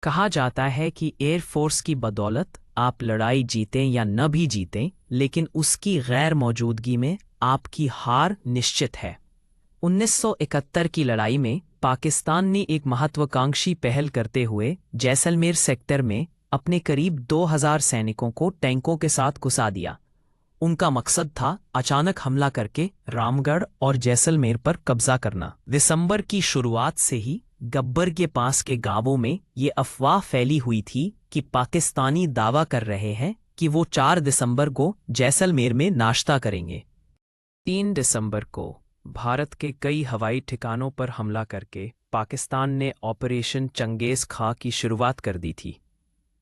कहा जाता है कि एयरफोर्स की बदौलत आप लड़ाई जीतें या न भी जीतें, लेकिन उसकी गैर मौजूदगी में आपकी हार निश्चित है। 1971 की लड़ाई में पाकिस्तान ने एक महत्वाकांक्षी पहल करते हुए जैसलमेर सेक्टर में अपने करीब 2000 सैनिकों को टैंकों के साथ घुसा दिया। उनका मकसद था अचानक हमला करके रामगढ़ और जैसलमेर पर कब्जा करना। दिसंबर की शुरुआत से ही गब्बर के पास के गांवों में ये अफवाह फैली हुई थी कि पाकिस्तानी दावा कर रहे हैं कि वो 4 दिसंबर को जैसलमेर में नाश्ता करेंगे। 3 दिसंबर को भारत के कई हवाई ठिकानों पर हमला करके पाकिस्तान ने ऑपरेशन चंगेज़ खां की शुरुआत कर दी थी।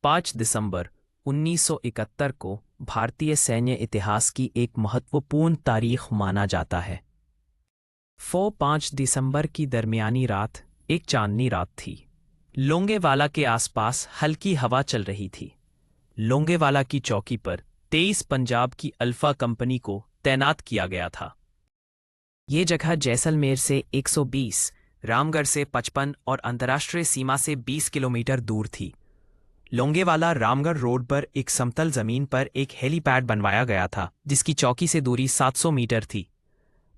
5 दिसंबर 1971 को भारतीय सैन्य इतिहास की एक महत्वपूर्ण तारीख माना जाता है। 5 दिसंबर की दरमियानी रात एक चांदनी रात थी। लोंगेवाला के आसपास हल्की हवा चल रही थी। लोंगेवाला की चौकी पर 23 पंजाब की अल्फा कंपनी को तैनात किया गया था। ये जगह जैसलमेर से 120, रामगढ़ से 55 और अंतर्राष्ट्रीय सीमा से 20 किलोमीटर दूर थी। लोंगेवाला रामगढ़ रोड पर एक समतल जमीन पर एक हेलीपैड बनवाया गया था, जिसकी चौकी से दूरी 700 मीटर थी।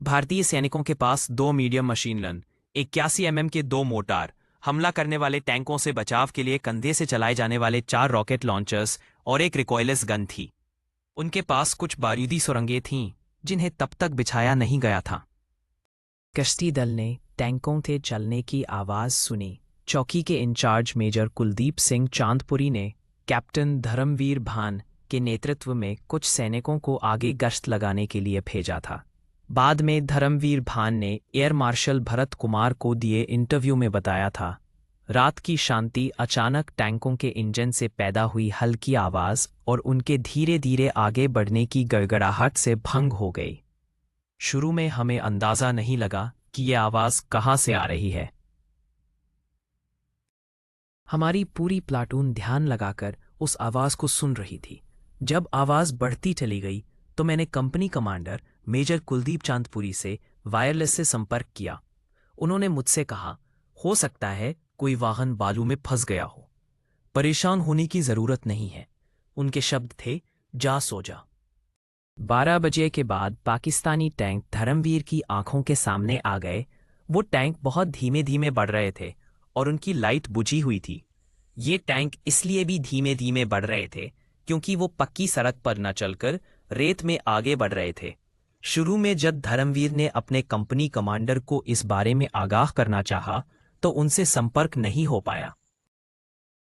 भारतीय सैनिकों के पास 2 मीडियम मशीन गन, 81 mm के 2 मोर्टार, हमला करने वाले टैंकों से बचाव के लिए कंधे से चलाए जाने वाले 4 रॉकेट लॉन्चर्स और एक रिकॉयलेस गन थी। उनके पास कुछ बारूदी सुरंगें थीं, जिन्हें तब तक बिछाया नहीं गया था। कश्ती दल ने टैंकों के चलने की आवाज़ सुनी। चौकी के इंचार्ज मेजर कुलदीप सिंह चांदपुरी ने कैप्टन धर्मवीर भान के नेतृत्व में कुछ सैनिकों को आगे गश्त लगाने के लिए भेजा था। बाद में धर्मवीर भान ने एयर मार्शल भरत कुमार को दिए इंटरव्यू में बताया था, रात की शांति अचानक टैंकों के इंजन से पैदा हुई हल्की आवाज़ और उनके धीरे धीरे आगे बढ़ने की गड़गड़ाहट से भंग हो गई। शुरू में हमें अंदाज़ा नहीं लगा कि ये आवाज़ कहाँ से आ रही है। हमारी पूरी प्लाटून ध्यान लगाकर उस आवाज़ को सुन रही थी। जब आवाज़ बढ़ती चली गई तो मैंने company commander Major Kuldeep Chandpuri से वायरलेस से संपर्क किया। उन्होंने मुझसे कहा, हो सकता है कोई वाहन बालू में फंस गया हो, परेशान होने की ज़रूरत नहीं है। उनके शब्द थे, जा सो जा। 12 बजे के बाद पाकिस्तानी टैंक धर्मवीर की आंखों के सामने आ गए। वो टैंक बहुत धीमे धीमे बढ़ रहे थे और उनकी लाइट बुझी हुई थी। ये टैंक इसलिए भी धीमे धीमे बढ़ रहे थे क्योंकि वो पक्की सड़क पर न चलकर रेत में आगे बढ़ रहे थे। शुरू में जब धर्मवीर ने अपने कंपनी कमांडर को इस बारे में आगाह करना चाहा तो उनसे संपर्क नहीं हो पाया।